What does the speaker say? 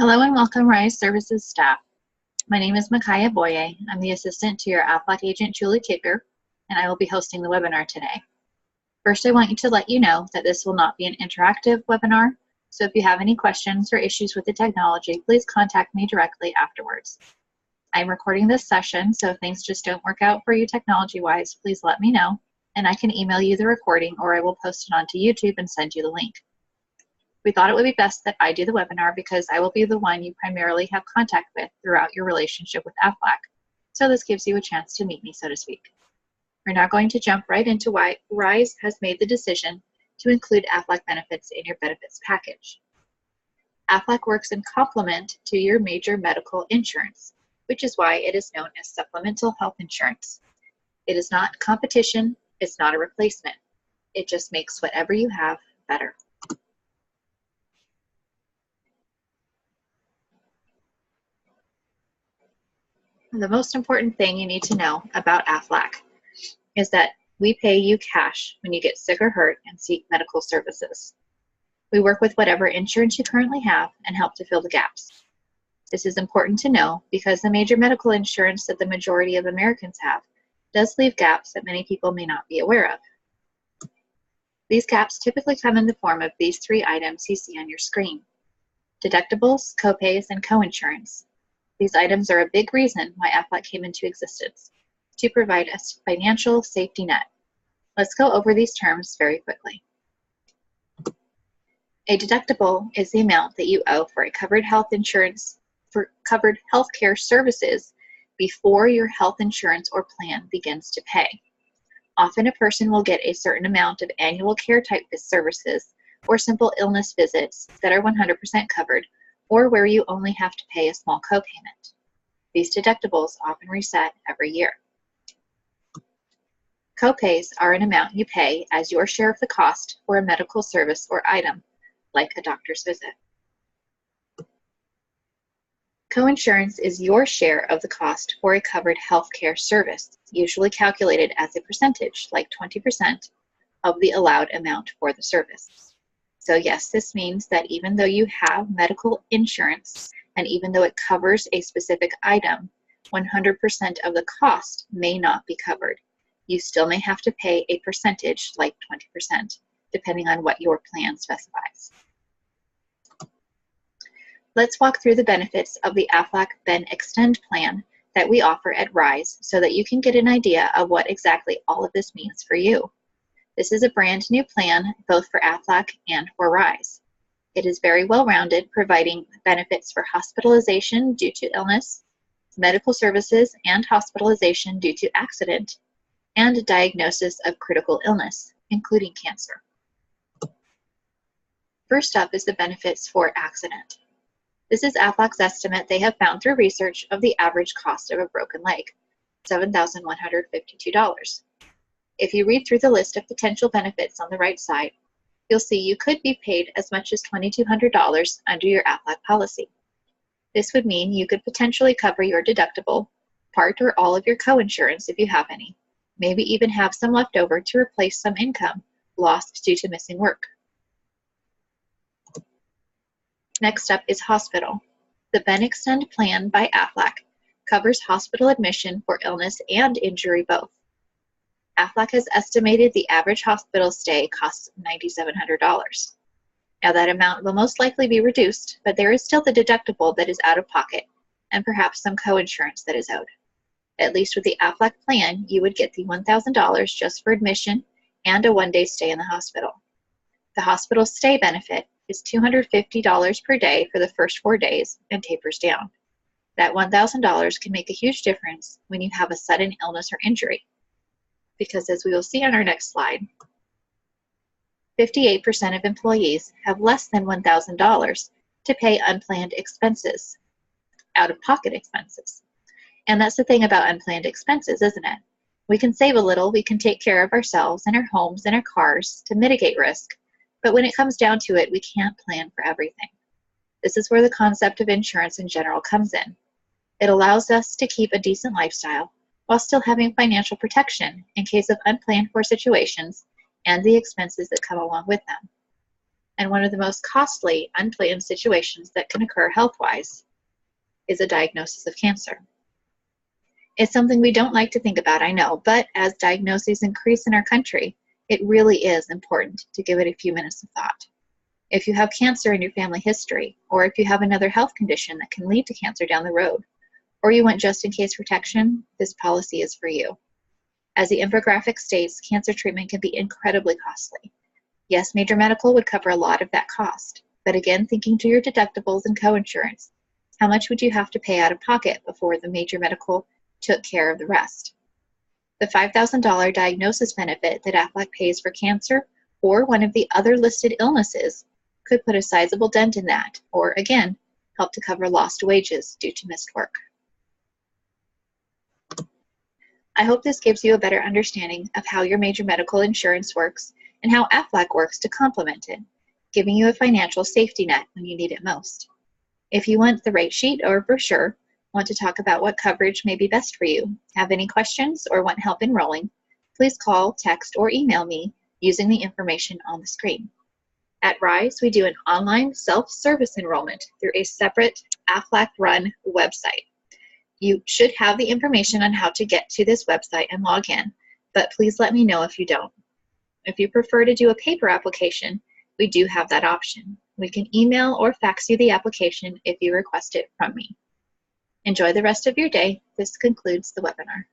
Hello and welcome, Rise Services staff. My name is Micaiah Boye. I'm the assistant to your Aflac agent, Julie Kicker, and I will be hosting the webinar today. First, I want to let you know that this will not be an interactive webinar, so if you have any questions or issues with the technology, please contact me directly afterwards. I'm recording this session, so if things just don't work out for you technology-wise, please let me know, and I can email you the recording or I will post it onto YouTube and send you the link. We thought it would be best that I do the webinar because I will be the one you primarily have contact with throughout your relationship with Aflac, so this gives you a chance to meet me, so to speak. We're now going to jump right into why RISE has made the decision to include Aflac benefits in your benefits package. Aflac works in complement to your major medical insurance, which is why it is known as supplemental health insurance. It is not competition, it's not a replacement. It just makes whatever you have better. The most important thing you need to know about Aflac is that we pay you cash when you get sick or hurt and seek medical services. We work with whatever insurance you currently have and help to fill the gaps. This is important to know because the major medical insurance that the majority of Americans have does leave gaps that many people may not be aware of. These gaps typically come in the form of these three items you see on your screen: deductibles, copays, and coinsurance. These items are a big reason why Aflac came into existence, to provide a financial safety net. Let's go over these terms very quickly. A deductible is the amount that you owe for a covered health insurance, for covered healthcare services before your health insurance or plan begins to pay. Often a person will get a certain amount of annual care type services or simple illness visits that are 100% covered, or where you only have to pay a small copayment. These deductibles often reset every year. Copays are an amount you pay as your share of the cost for a medical service or item, like a doctor's visit. Coinsurance is your share of the cost for a covered healthcare service, usually calculated as a percentage, like 20% of the allowed amount for the service. So yes, this means that even though you have medical insurance and even though it covers a specific item, 100% of the cost may not be covered. You still may have to pay a percentage, like 20%, depending on what your plan specifies. Let's walk through the benefits of the Aflac Ben Extend plan that we offer at RISE so that you can get an idea of what exactly all of this means for you. This is a brand new plan both for Aflac and for RISE. It is very well-rounded, providing benefits for hospitalization due to illness, medical services and hospitalization due to accident, and diagnosis of critical illness, including cancer. First up is the benefits for accident. This is Aflac's estimate they have found through research of the average cost of a broken leg, $7,152. If you read through the list of potential benefits on the right side, you'll see you could be paid as much as $2,200 under your Aflac policy. This would mean you could potentially cover your deductible, part or all of your coinsurance if you have any, maybe even have some left over to replace some income lost due to missing work. Next up is hospital. The Ben Extend plan by Aflac covers hospital admission for illness and injury both. Aflac has estimated the average hospital stay costs $9,700. Now that amount will most likely be reduced, but there is still the deductible that is out of pocket and perhaps some coinsurance that is owed. At least with the Aflac plan, you would get the $1,000 just for admission and a one-day stay in the hospital. The hospital stay benefit is $250 per day for the first 4 days and tapers down. That $1,000 can make a huge difference when you have a sudden illness or injury, because as we will see on our next slide, 58% of employees have less than $1,000 to pay unplanned expenses, out-of-pocket expenses. And that's the thing about unplanned expenses, isn't it? We can save a little, we can take care of ourselves and our homes and our cars to mitigate risk, but when it comes down to it, we can't plan for everything. This is where the concept of insurance in general comes in. It allows us to keep a decent lifestyle while still having financial protection in case of unplanned for situations and the expenses that come along with them. And one of the most costly, unplanned situations that can occur health-wise is a diagnosis of cancer. It's something we don't like to think about, I know, but as diagnoses increase in our country, it really is important to give it a few minutes of thought. If you have cancer in your family history, or if you have another health condition that can lead to cancer down the road, or you want just-in-case protection, this policy is for you. As the infographic states, cancer treatment can be incredibly costly. Yes, major medical would cover a lot of that cost, but again, thinking to your deductibles and coinsurance, how much would you have to pay out of pocket before the major medical took care of the rest? The $5,000 diagnosis benefit that Aflac pays for cancer or one of the other listed illnesses could put a sizable dent in that, or again, help to cover lost wages due to missed work. I hope this gives you a better understanding of how your major medical insurance works and how Aflac works to complement it, giving you a financial safety net when you need it most. If you want the rate sheet or brochure, want to talk about what coverage may be best for you, have any questions, or want help enrolling, please call, text, or email me using the information on the screen. At RISE, we do an online self-service enrollment through a separate Aflac-run website. You should have the information on how to get to this website and log in, but please let me know if you don't. If you prefer to do a paper application, we do have that option. We can email or fax you the application if you request it from me. Enjoy the rest of your day. This concludes the webinar.